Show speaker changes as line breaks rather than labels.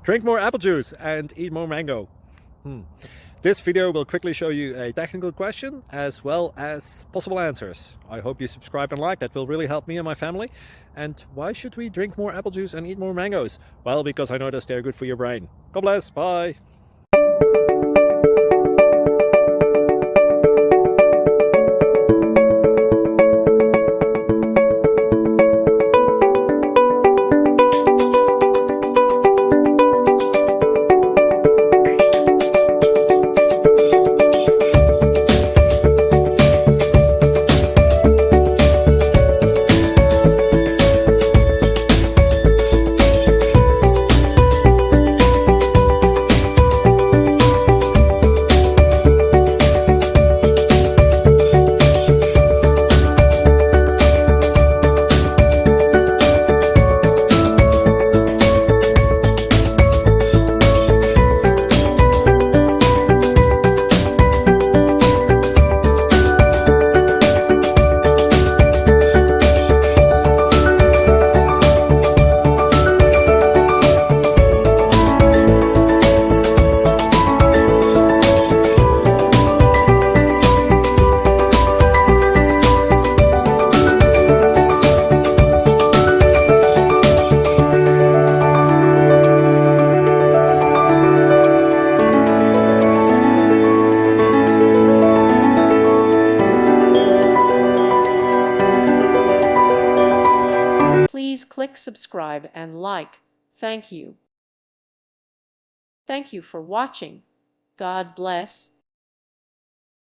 Drink more apple juice and eat more mango. This video will quickly show you a technical question as well as possible answers. I hope you subscribe and like, that will really help me and my family. And why should we drink more apple juice and eat more mangoes? Well, because I noticed they're good for your brain. God bless, bye.
Please click subscribe and like. Thank you. Thank you for watching. God bless.